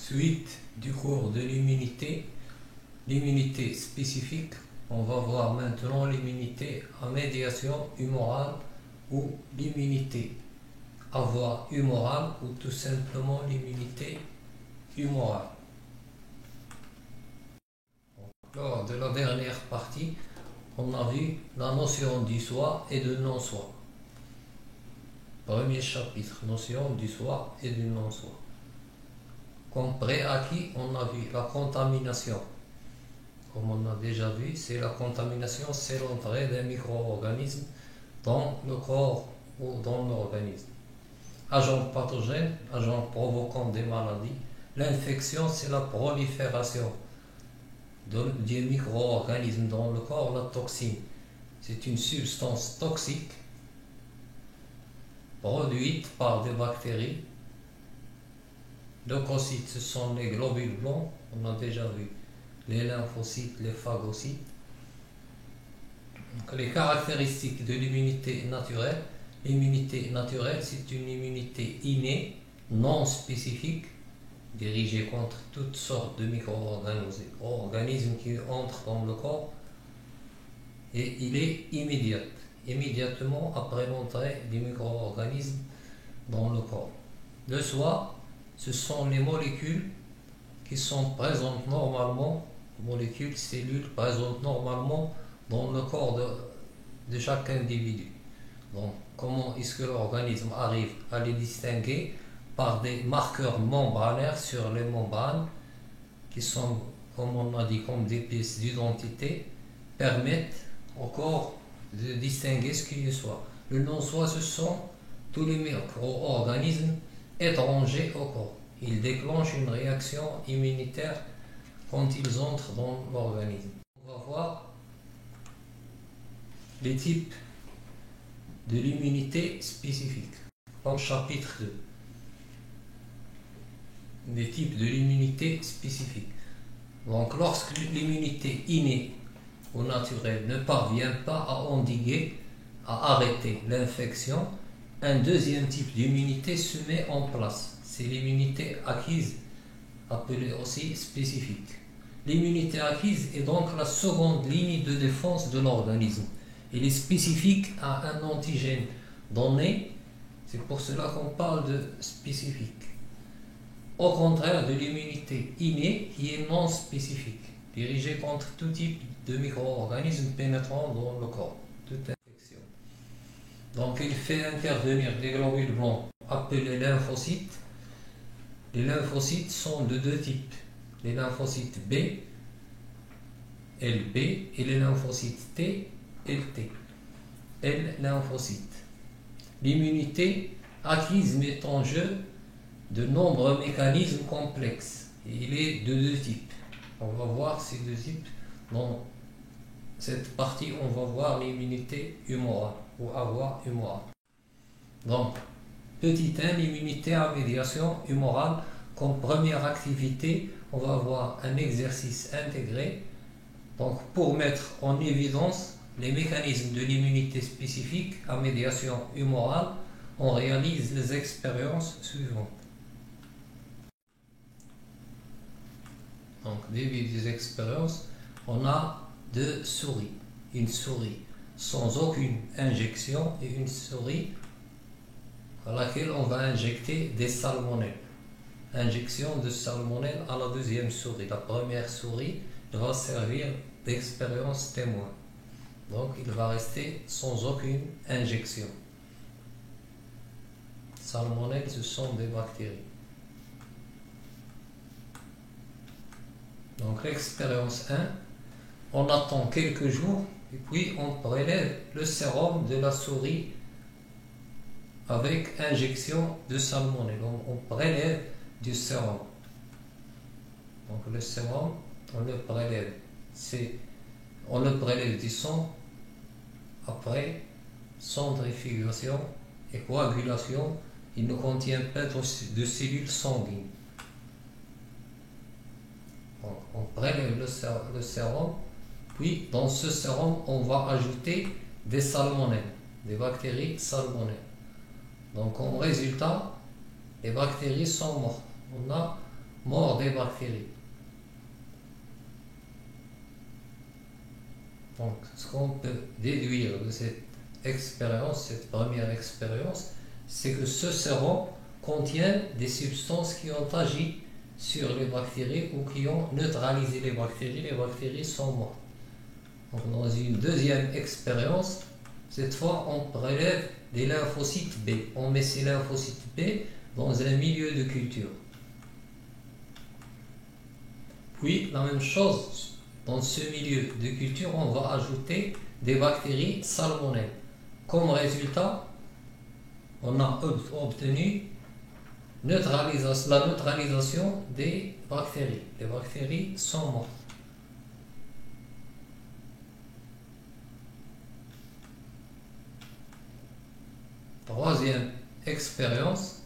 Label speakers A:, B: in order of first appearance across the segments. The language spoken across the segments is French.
A: Suite du cours de l'immunité, l'immunité spécifique. On va voir maintenant l'immunité à médiation humorale ou l'immunité à voie humorale ou tout simplement l'immunité humorale. Lors de la dernière partie, on a vu la notion du soi et de non-soi. Premier chapitre, notion du soi et du non-soi. Comme préacquis, on a vu la contamination. Comme on a déjà vu, c'est la contamination, c'est l'entrée d'un micro-organisme dans le corps ou dans l'organisme. Agent pathogène, agent provoquant des maladies. L'infection, c'est la prolifération du micro-organisme dans le corps, la toxine. C'est une substance toxique produite par des bactéries. Leucocytes, ce sont les globules blancs, on a déjà vu les lymphocytes, les phagocytes. Donc, les caractéristiques de l'immunité naturelle. L'immunité naturelle, c'est une immunité innée, non spécifique, dirigée contre toutes sortes de micro-organismes qui entrent dans le corps, et il est immédiatement après l'entrée des micro-organismes dans le corps. Le soi, ce sont les molécules qui sont présentes normalement, molécules, cellules présentes normalement dans le corps de chaque individu. Donc, comment est-ce que l'organisme arrive à les distinguer? Par des marqueurs membranaires sur les membranes qui sont, comme on a dit, comme des pièces d'identité, permettent au corps de distinguer ce qui est soi. Le non-soi, ce sont tous les micro-organismes étrangers au corps. Ils déclenchent une réaction immunitaire quand ils entrent dans l'organisme. On va voir les types de l'immunité spécifique dans le chapitre 2. Des types de l'immunité spécifique. Donc, lorsque l'immunité innée ou naturelle ne parvient pas à endiguer, à arrêter l'infection, un deuxième type d'immunité se met en place. C'est l'immunité acquise, appelée aussi spécifique. L'immunité acquise est donc la seconde ligne de défense de l'organisme. Elle est spécifique à un antigène donné, c'est pour cela qu'on parle de spécifique. Au contraire de l'immunité innée qui est non spécifique, dirigée contre tout type de micro-organismes pénétrant dans le corps, toute infection. Donc il fait intervenir des globules blancs appelés lymphocytes. Les lymphocytes sont de deux types, les lymphocytes B, LB, et les lymphocytes T, LT, L-lymphocytes. L'immunité acquise met en jeu de nombreux mécanismes complexes. Et il est de deux types. On va voir ces deux types. Dans cette partie, on va voir l'immunité humorale ou à voie humorale. Donc, petit 1, l'immunité à médiation humorale. Comme première activité, on va avoir un exercice intégré. Donc, pour mettre en évidence les mécanismes de l'immunité spécifique à médiation humorale, on réalise les expériences suivantes. Donc, début des expériences, on a deux souris. Une souris sans aucune injection et une souris à laquelle on va injecter des salmonelles. Injection de salmonelle à la deuxième souris. La première souris va servir d'expérience témoin. Donc, il va rester sans aucune injection. Salmonelles, ce sont des bactéries. Donc, l'expérience 1, on attend quelques jours et puis on prélève le sérum de la souris avec injection de salmonelle. On prélève du sérum. Donc, le sérum, on le prélève. On le prélève du sang après centrifugation et coagulation. Il ne contient pas de cellules sanguines. Donc, on prélève le sérum, puis dans ce sérum, on va ajouter des salmonelles, des bactéries salmonelles. Donc, comme résultat, les bactéries sont mortes. On a mort des bactéries. Donc, ce qu'on peut déduire de cette expérience, cette première expérience, c'est que ce sérum contient des substances qui ont agi sur les bactéries ou qui ont neutralisé les bactéries sont mortes. Donc, dans une deuxième expérience, cette fois on prélève des lymphocytes B. On met ces lymphocytes B dans un milieu de culture. Puis la même chose, dans ce milieu de culture, on va ajouter des bactéries salmonelles. Comme résultat, on a obtenu la neutralisation des bactéries. Les bactéries sont mortes. Troisième expérience,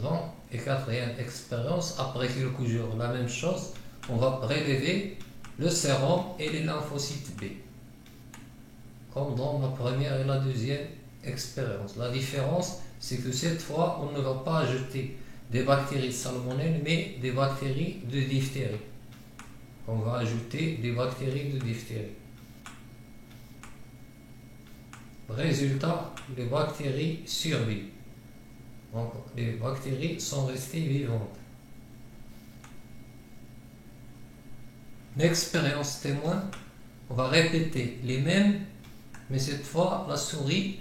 A: donc, et quatrième expérience, après quelques jours, la même chose, on va prélever le sérum et les lymphocytes B, comme dans la première et la deuxième expérience. La différence, c'est que cette fois, on ne va pas ajouter des bactéries salmonelles, mais des bactéries de diphtérie. On va ajouter des bactéries de diphtérie. Résultat, les bactéries survivent. Donc, les bactéries sont restées vivantes. L'expérience témoin, on va répéter les mêmes, mais cette fois, la souris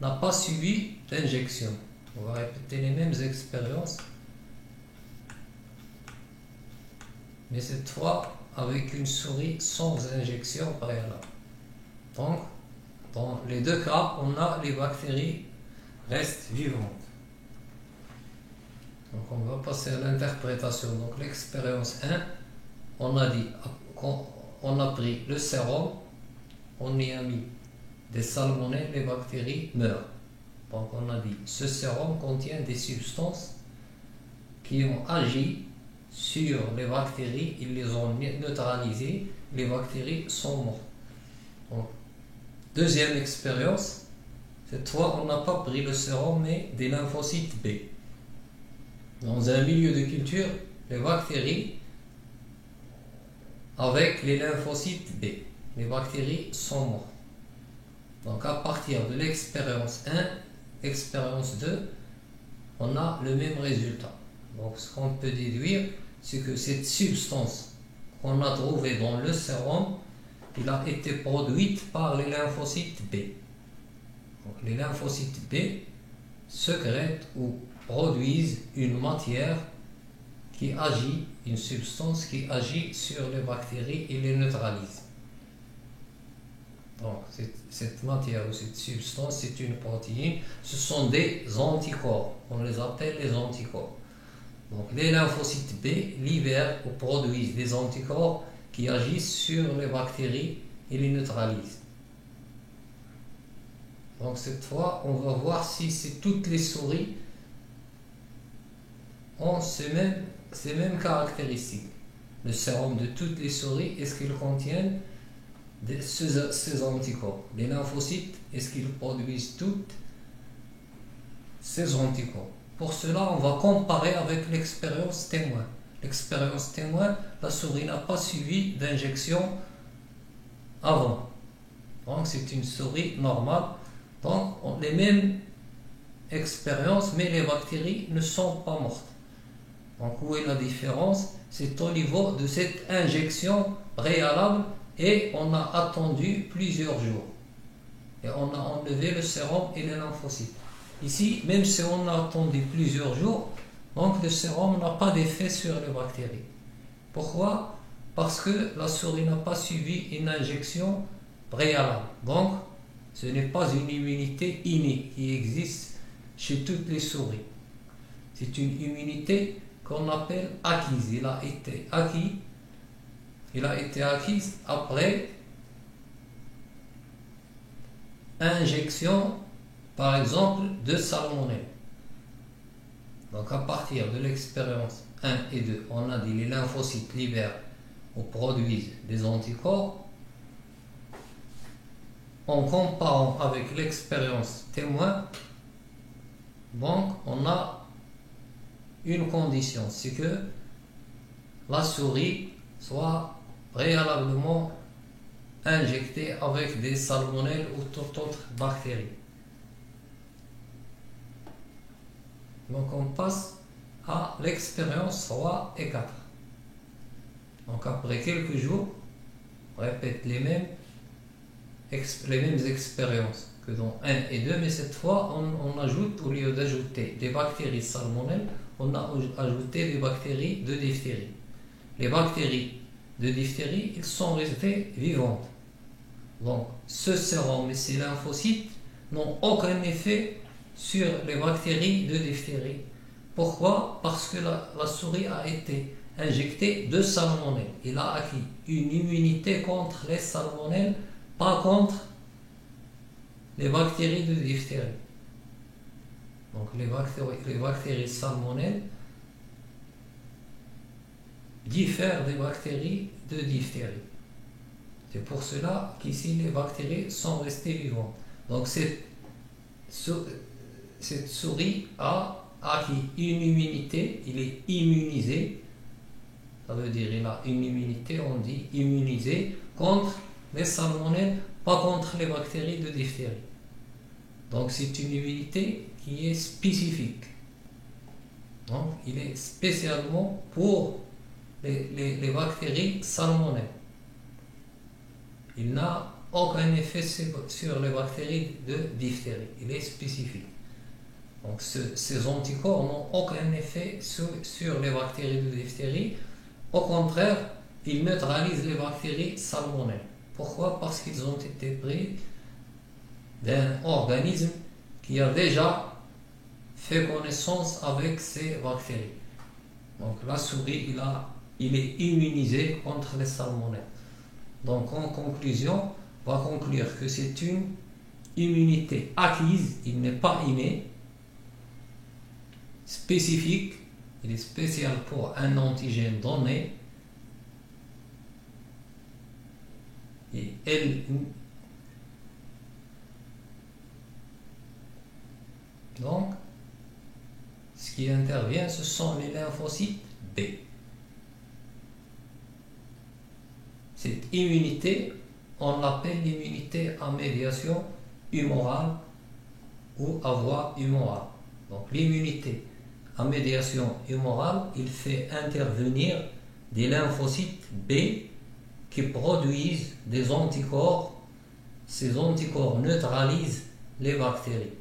A: n'a pas suivi d'injection. On va répéter les mêmes expériences, mais cette fois avec une souris sans injection préalable. Donc, dans les deux cas, on a les bactéries restent vivantes. Donc, on va passer à l'interprétation. Donc, l'expérience 1, on a dit qu'on a pris le sérum, on y a mis des salmonelles, les bactéries meurent. Donc, on a dit ce sérum contient des substances qui ont agi sur les bactéries, ils les ont neutralisées, les bactéries sont mortes. Donc, deuxième expérience, cette fois on n'a pas pris le sérum mais des lymphocytes B. Dans un milieu de culture, les bactéries avec les lymphocytes B, les bactéries sont mortes. Donc à partir de l'expérience 1, expérience 2, on a le même résultat. Donc ce qu'on peut déduire, c'est que cette substance qu'on a trouvée dans le sérum, il a été produite par les lymphocytes B. Donc, les lymphocytes B sécrètent ou produisent une matière qui agit, une substance qui agit sur les bactéries et les neutralise. Donc, cette matière ou cette substance, c'est une protéine. Ce sont des anticorps. On les appelle les anticorps. Donc, les lymphocytes B libèrent ou produisent des anticorps qui agissent sur les bactéries et les neutralisent. Donc, cette fois, on va voir si toutes les souris ont ces mêmes caractéristiques. Le sérum de toutes les souris, est-ce qu'ils contiennent ces anticorps? Les lymphocytes, est-ce qu'ils produisent toutes ces anticorps? Pour cela, on va comparer avec l'expérience témoin. L'expérience témoin, la souris n'a pas suivi d'injection avant. Donc, c'est une souris normale. Donc, on a les mêmes expériences, mais les bactéries ne sont pas mortes. Donc, où est la différence? C'est au niveau de cette injection préalable et on a attendu plusieurs jours. Et on a enlevé le sérum et les lymphocytes. Ici, même si on a attendu plusieurs jours, donc le sérum n'a pas d'effet sur les bactéries. Pourquoi? Parce que la souris n'a pas suivi une injection préalable. Donc, ce n'est pas une immunité innée qui existe chez toutes les souris. C'est une immunité qu'on appelle acquise. Il a été acquis après injection, par exemple, de salmonelle. Donc à partir de l'expérience 1 et 2, on a dit les lymphocytes libèrent ou produisent des anticorps. En comparant avec l'expérience témoin, donc on a une condition, c'est que la souris soit préalablement injectée avec des salmonelles ou toute autre bactérie. Donc on passe à l'expérience 3 et 4. Donc après quelques jours, on répète les mêmes expériences que dans 1 et 2, mais cette fois on ajoute, au lieu d'ajouter des bactéries salmonelles, on a ajouté des bactéries de diphtérie. Les bactéries de diphtérie, elles sont restées vivantes. Donc ce sérum et ces lymphocytes n'ont aucun effet sur les bactéries de diphtérie. Pourquoi? Parce que la souris a été injectée de salmonelle. Il a acquis une immunité contre les salmonelles, pas contre les bactéries de diphtérie. Donc les bactéries salmonelles diffèrent des bactéries de diphtérie. C'est pour cela qu'ici les bactéries sont restées vivantes. Donc cette souris a acquis une immunité, il est immunisé, ça veut dire il a une immunité, on dit immunisé contre les salmonelles, pas contre les bactéries de diphtérie. Donc c'est une immunité qui est spécifique. Donc il est spécialement pour les bactéries salmonelles. Il n'a aucun effet sur les bactéries de diphtérie. Il est spécifique. Donc ces anticorps n'ont aucun effet sur les bactéries de diphtérie. Au contraire, ils neutralisent les bactéries salmonelles. Pourquoi? Parce qu'ils ont été pris d'un organisme qui a déjà fait connaissance avec ces bactéries. Donc la souris, il est immunisé contre les salmonelles. Donc en conclusion, on va conclure que c'est une immunité acquise, il n'est pas inné, spécifique, il est spécial pour un antigène donné, et donc ce qui intervient, ce sont les lymphocytes B. Cette immunité, on l'appelle l'immunité à médiation humorale ou à voie humorale. Donc l'immunité à médiation humorale, il fait intervenir des lymphocytes B qui produisent des anticorps. Ces anticorps neutralisent les bactéries.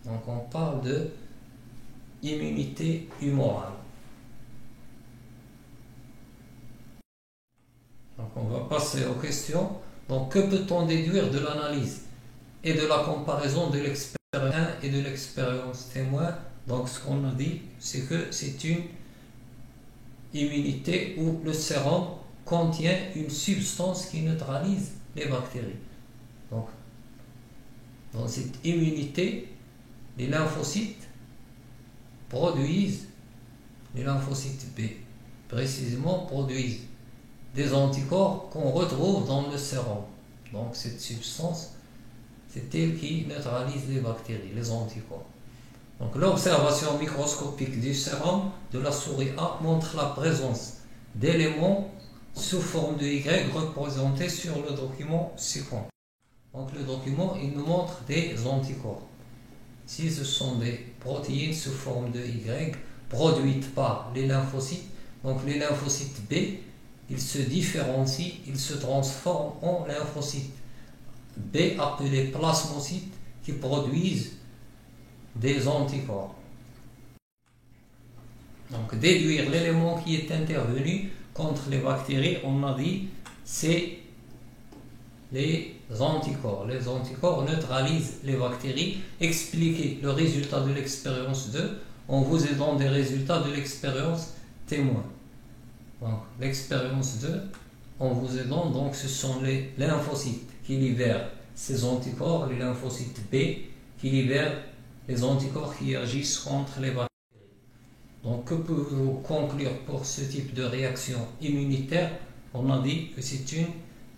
A: Donc on parle de immunité humorale. Donc on va passer aux questions. Donc que peut-on déduire de l'analyse et de la comparaison de l'expérience 1 et de l'expérience témoin? Donc ce qu'on a dit, c'est que c'est une immunité où le sérum contient une substance qui neutralise les bactéries. Donc dans cette immunité, les lymphocytes les lymphocytes B précisément produisent des anticorps qu'on retrouve dans le sérum. Donc cette substance, c'est elle qui neutralise les bactéries, les anticorps. Donc l'observation microscopique du sérum de la souris A montre la présence d'éléments sous forme de Y représentés sur le document suivant. Donc le document, il nous montre des anticorps. Si ce sont des protéines sous forme de Y produites par les lymphocytes, donc les lymphocytes B, ils se différencient, ils se transforment en lymphocytes B appelés plasmocytes qui produisent des anticorps. Donc déduire l'élément qui est intervenu contre les bactéries, on a dit, c'est les anticorps. Les anticorps neutralisent les bactéries. Expliquer le résultat de l'expérience 2 en vous aidant des résultats de l'expérience témoin. Donc l'expérience 2 en vous aidant, donc ce sont les lymphocytes qui libèrent ces anticorps, les lymphocytes B qui libèrent les anticorps qui agissent contre les bactéries. Donc que pouvez-vous conclure pour ce type de réaction immunitaire? On a dit que c'est une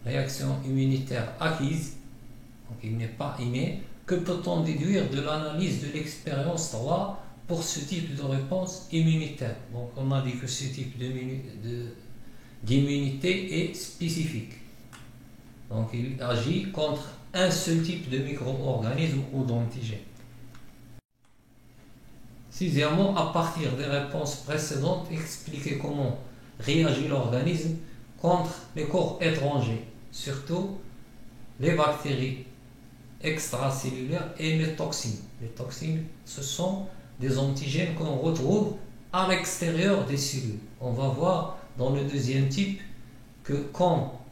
A: réaction immunitaire acquise, donc il n'est pas inné. Que peut-on déduire de l'analyse de l'expérience 3 pour ce type de réponse immunitaire. Donc on a dit que ce type d'immunité est spécifique. Donc il agit contre un seul type de micro-organisme ou d'antigène. Sixièmement, à partir des réponses précédentes, expliquer comment réagit l'organisme contre les corps étrangers, surtout les bactéries extracellulaires et les toxines. Les toxines, ce sont des antigènes qu'on retrouve à l'extérieur des cellules. On va voir dans le deuxième type que quand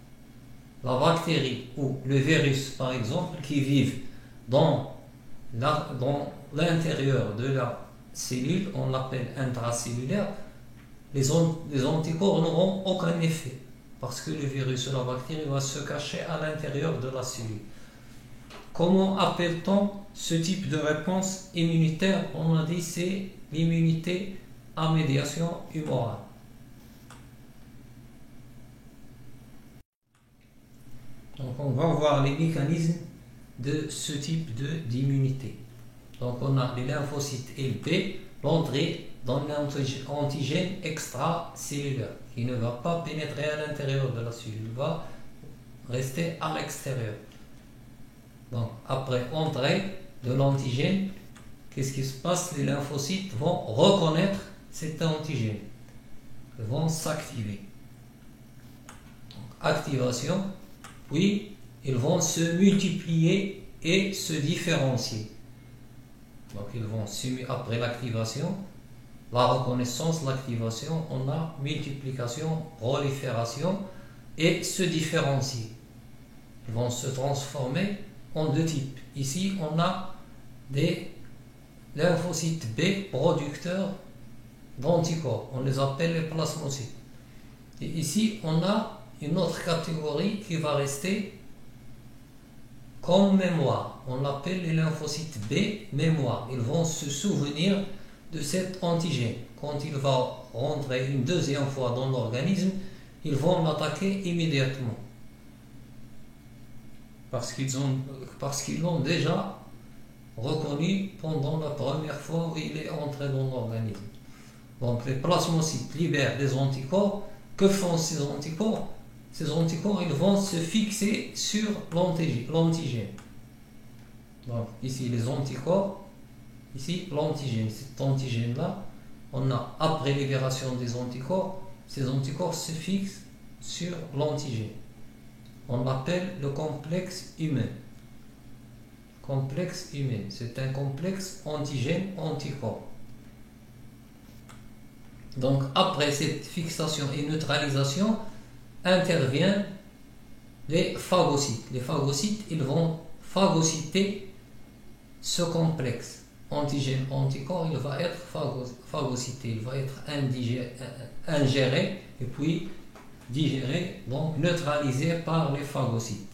A: la bactérie ou le virus, par exemple, qui vivent dans l'intérieur de la cellule, on l'appelle intracellulaire, les anticorps n'auront aucun effet parce que le virus ou la bactérie va se cacher à l'intérieur de la cellule. Comment appelle-t-on ce type de réponse immunitaire? On a dit c'est l'immunité à médiation humorale. Donc on va voir les mécanismes de ce type d'immunité. Donc on a les lymphocytes LB, l'entrée dans l'antigène extracellulaire qui ne va pas pénétrer à l'intérieur de la cellule, il va rester à l'extérieur. Donc après entrée de l'antigène, qu'est-ce qui se passe? Les lymphocytes vont reconnaître cet antigène, ils vont s'activer. Activation, puis ils vont se multiplier et se différencier. Donc ils vont après l'activation, la reconnaissance, l'activation, on a multiplication, prolifération et se différencier. Ils vont se transformer en deux types. Ici on a des lymphocytes B producteurs d'anticorps, on les appelle les plasmocytes. Et ici on a une autre catégorie qui va rester comme mémoire, on l'appelle les lymphocytes B mémoire. Ils vont se souvenir de cet antigène. Quand il va rentrer une deuxième fois dans l'organisme, ils vont l'attaquer immédiatement parce qu'ils l'ont déjà reconnu pendant la première fois où il est entré dans l'organisme. Donc les plasmocytes libèrent des anticorps. Que font ces anticorps? Ces anticorps, ils vont se fixer sur l'antigène. Donc ici les anticorps, ici l'antigène. Cet antigène-là, on a après libération des anticorps, ces anticorps se fixent sur l'antigène. On l'appelle le complexe humain. Complexe humain, c'est un complexe antigène-anticorps. Donc après cette fixation et neutralisation, interviennent les phagocytes. Les phagocytes, ils vont phagocyter ce complexe antigène-anticorps, il va être phagocyté, il va être ingéré et puis digéré, donc neutralisé par les phagocytes,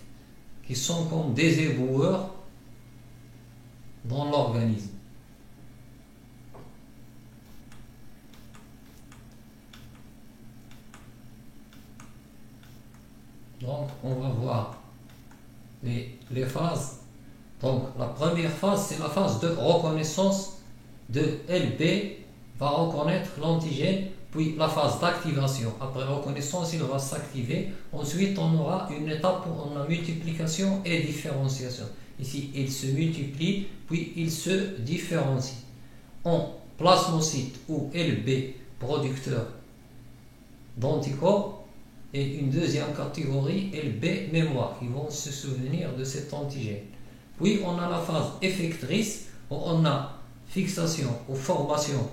A: qui sont comme des éboueurs dans l'organisme. Donc on va voir les phases. Donc la première phase, c'est la phase de reconnaissance de LB, va reconnaître l'antigène, puis la phase d'activation. Après reconnaissance, il va s'activer. Ensuite, on aura une étape où on a multiplication et différenciation. Ici, il se multiplie, puis il se différencie. En plasmocyte ou LB, producteur d'anticorps, et une deuxième catégorie, LB mémoire, qui vont se souvenir de cet antigène. Puis on a la phase effectrice, où on a fixation ou formation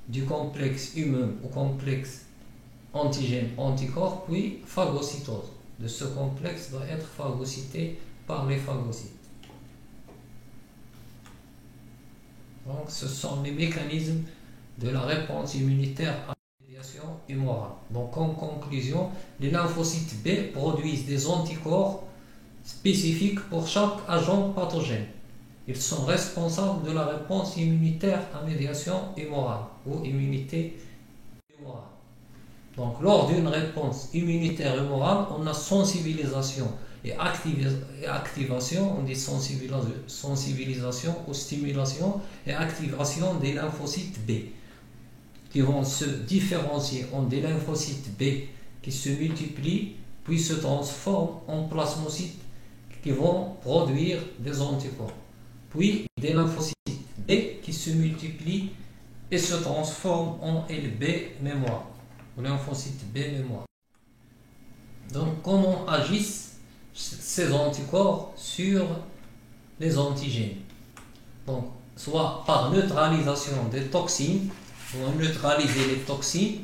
A: du complexe humain au complexe antigène-anticorps, puis phagocytose. De ce complexe doit être phagocyté par les phagocytes. Donc ce sont les mécanismes de la réponse immunitaire à la médiation humorale. Donc en conclusion, les lymphocytes B produisent des anticorps spécifiques pour chaque agent pathogène. Ils sont responsables de la réponse immunitaire à médiation humorale ou immunité humorale. Donc lors d'une réponse immunitaire humorale, on a sensibilisation et activation, on dit sensibilisation ou stimulation et activation des lymphocytes B, qui vont se différencier en des lymphocytes B qui se multiplient puis se transforment en plasmocytes qui vont produire des anticorps, puis des lymphocytes B qui se multiplient et se transforment en LB mémoire, ou lymphocytes B mémoire. Donc comment agissent ces anticorps sur les antigènes? Donc soit par neutralisation des toxines, on va neutraliser les toxines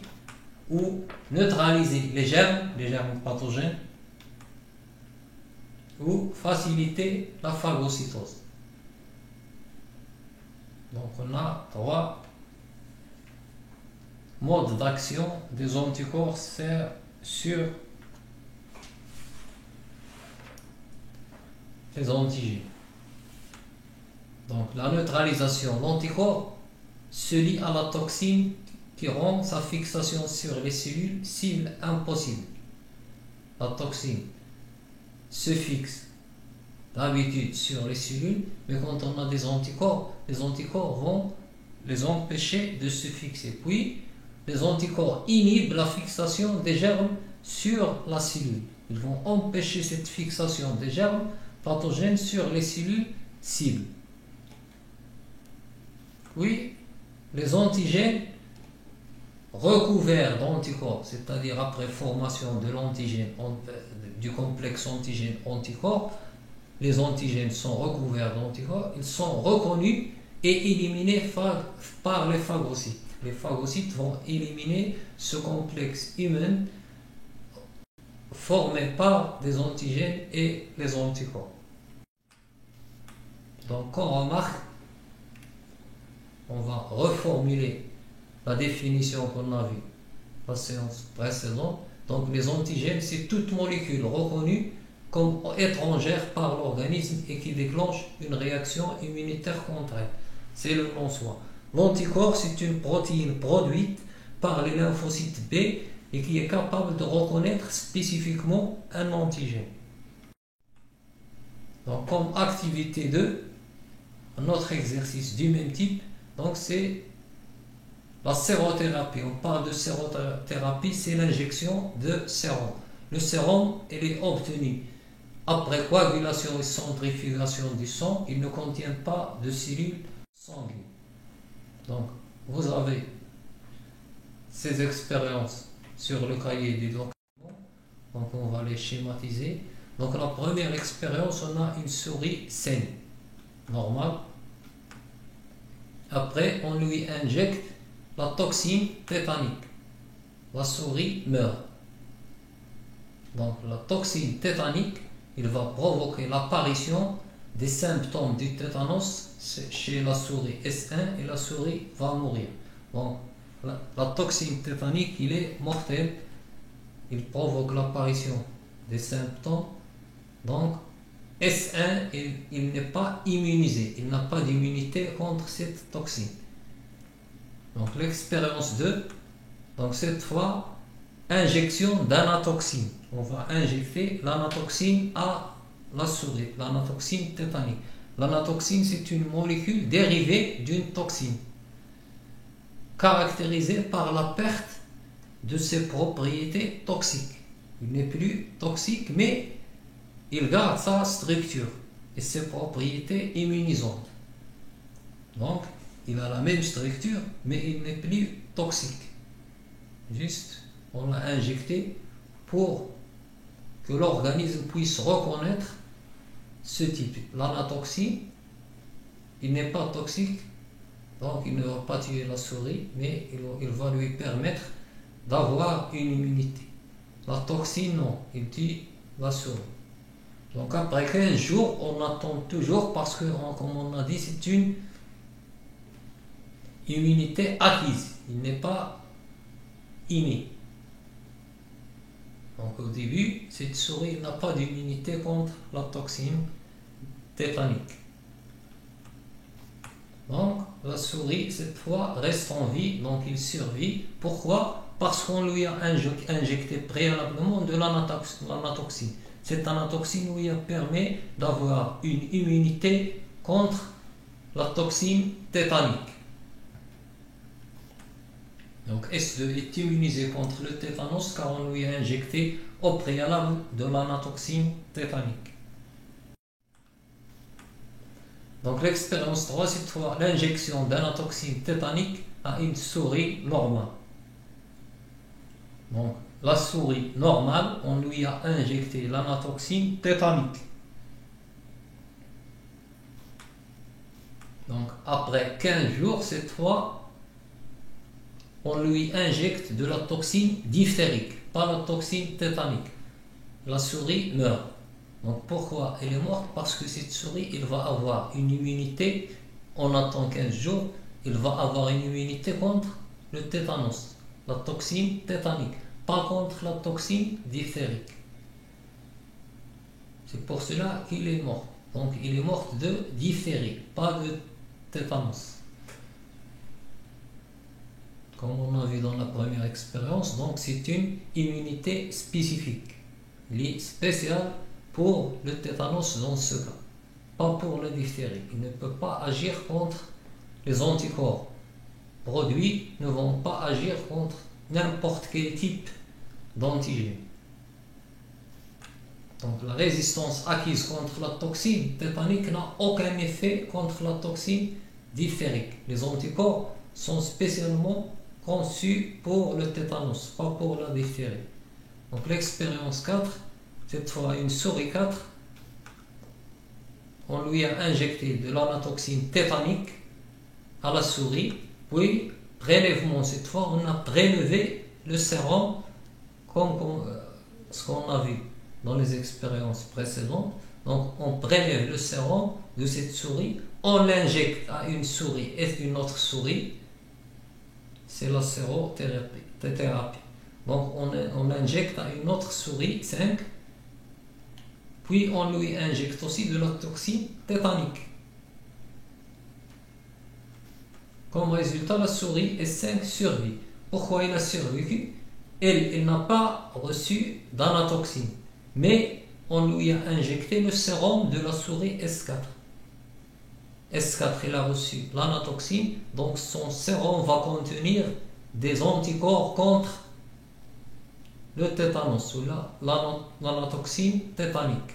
A: ou neutraliser les germes pathogènes, ou faciliter la phagocytose. Donc on a 3 modes d'action des anticorps sur les antigènes. Donc la neutralisation, l'anticorps se lie à la toxine qui rend sa fixation sur les cellules cibles impossible. La toxine se fixe d'habitude sur les cellules, mais quand on a des anticorps, les anticorps vont les empêcher de se fixer. Puis, les anticorps inhibent la fixation des germes sur la cellule. Ils vont empêcher cette fixation des germes pathogènes sur les cellules cibles. Puis, les antigènes recouverts d'anticorps, c'est-à-dire après formation de l'antigène, du complexe antigène-anticorps, les antigènes sont recouverts d'anticorps, ils sont reconnus et éliminés par les phagocytes. Les phagocytes vont éliminer ce complexe humain formé par des antigènes et les anticorps. Donc, on remarque, on va reformuler la définition qu'on a vue la séance précédente. Donc les antigènes, c'est toute molécule reconnue comme étrangère par l'organisme et qui déclenche une réaction immunitaire contre elle. C'est le nom soi. L'anticorps, c'est une protéine produite par les lymphocytes B et qui est capable de reconnaître spécifiquement un antigène. Donc comme activité 2, un autre exercice du même type, donc c'est la sérothérapie. On parle de sérothérapie, c'est l'injection de sérum. Le sérum, il est obtenu après coagulation et centrifugation du sang. Il ne contient pas de cellules sanguines. Donc, vous avez ces expériences sur le cahier du document. Donc, on va les schématiser. Donc, la première expérience, on a une souris saine, normale. Après, on lui injecte la toxine tétanique. La souris meurt. Donc la toxine tétanique, il va provoquer l'apparition des symptômes du tétanos chez la souris S1 et la souris va mourir. Donc la toxine tétanique, il est mortel. Il provoque l'apparition des symptômes. Donc S1, il n'est pas immunisé. Il n'a pas d'immunité contre cette toxine. Donc l'expérience 2, donc cette fois, injection d'anatoxine. On va injecter l'anatoxine à la souris, l'anatoxine tétanique. L'anatoxine, c'est une molécule dérivée d'une toxine, caractérisée par la perte de ses propriétés toxiques. Il n'est plus toxique, mais il garde sa structure et ses propriétés immunisantes. Donc, il a la même structure, mais il n'est plus toxique. Juste, on l'a injecté pour que l'organisme puisse reconnaître ce type. L'anatoxine, il n'est pas toxique, donc il ne va pas tuer la souris, mais il va lui permettre d'avoir une immunité. La toxine, non, il tue la souris. Donc après 15 jours, on attend toujours parce que, comme on a dit, c'est une immunité acquise, il n'est pas inné. Donc au début, cette souris n'a pas d'immunité contre la toxine tétanique. Donc la souris, cette fois, reste en vie, donc il survit. Pourquoi? Parce qu'on lui a injecté préalablement de l'anatoxine. Cette anatoxine lui permet d'avoir une immunité contre la toxine tétanique. Donc S2 est immunisé contre le tétanos car on lui a injecté au préalable de l'anatoxine tétanique. Donc l'expérience 3, c'est fois l'injection d'anatoxine tétanique à une souris normale. Donc la souris normale, on lui a injecté l'anatoxine tétanique. Donc après 15 jours, cette fois, on lui injecte de la toxine diphtérique, pas la toxine tétanique. La souris meurt. Donc pourquoi elle est morte? Parce que cette souris, elle va avoir une immunité, on attend 15 jours, il va avoir une immunité contre le tétanos, la toxine tétanique, pas contre la toxine diphtérique. C'est pour cela qu'il est mort. Donc il est mort de diphtérie, pas de tétanos. Comme on a vu dans la première expérience, donc c'est une immunité spécifique, spéciale pour le tétanos dans ce cas, pas pour la diphtérie. Il ne peut pas agir contre les anticorps. Produits ne vont pas agir contre n'importe quel type d'antigène. Donc la résistance acquise contre la toxine tétanique n'a aucun effet contre la toxine diphtérique. Les anticorps sont spécialement conçus pour le tétanos, pas pour la diphtérie. Donc l'expérience 4, cette fois une souris 4, on lui a injecté de l'anatoxine tétanique à la souris, puis prélèvement, cette fois on a prélevé le sérum comme ce qu'on a vu dans les expériences précédentes. Donc on prélève le sérum de cette souris, on l'injecte à une souris et une autre souris, c'est la sérothérapie. Donc on injecte à une autre souris 5, puis on lui injecte aussi de la toxine tétanique. Comme résultat, la souris S5 survit. Pourquoi elle a survécu? Elle n'a pas reçu d'anatoxine, mais on lui a injecté le sérum de la souris S4. S4, elle a reçu l'anatoxine, donc son sérum va contenir des anticorps contre le tétanos ou l'anatoxine tétanique.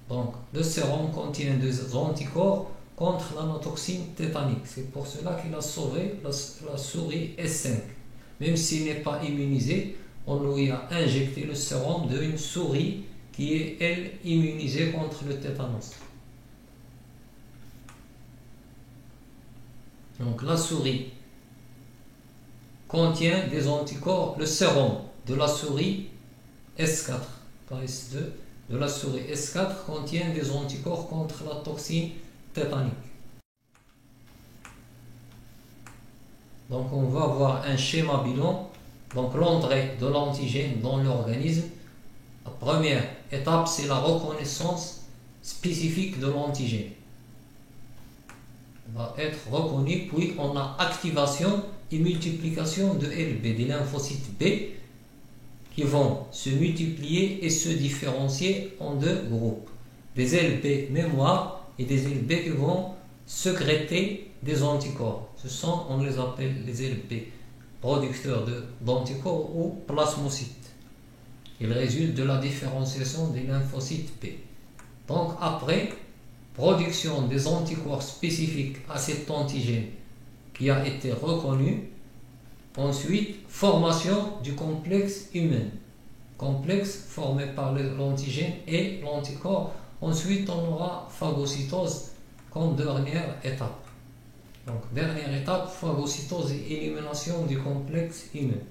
A: Donc le sérum contient des anticorps contre l'anatoxine tétanique. C'est pour cela qu'il a sauvé la souris S5. Même s'il n'est pas immunisé, on lui a injecté le sérum d'une souris qui est, elle, immunisée contre le tétanos. Donc la souris contient des anticorps, le sérum de la souris S4, pas S2, de la souris S4 contient des anticorps contre la toxine tétanique. Donc on va voir un schéma bilan. Donc l'entrée de l'antigène dans l'organisme. La première étape, c'est la reconnaissance spécifique de l'antigène. Va être reconnu, puis on a activation et multiplication de LB, des lymphocytes B qui vont se multiplier et se différencier en deux groupes, des LB mémoire et des LB qui vont sécréter des anticorps. On les appelle les LB, producteurs d'anticorps ou plasmocytes. Ils résultent de la différenciation des lymphocytes B. Donc après production des anticorps spécifiques à cet antigène qui a été reconnu, ensuite formation du complexe humain, complexe formé par l'antigène et l'anticorps. Ensuite on aura phagocytose comme dernière étape. Donc dernière étape, phagocytose et élimination du complexe humain.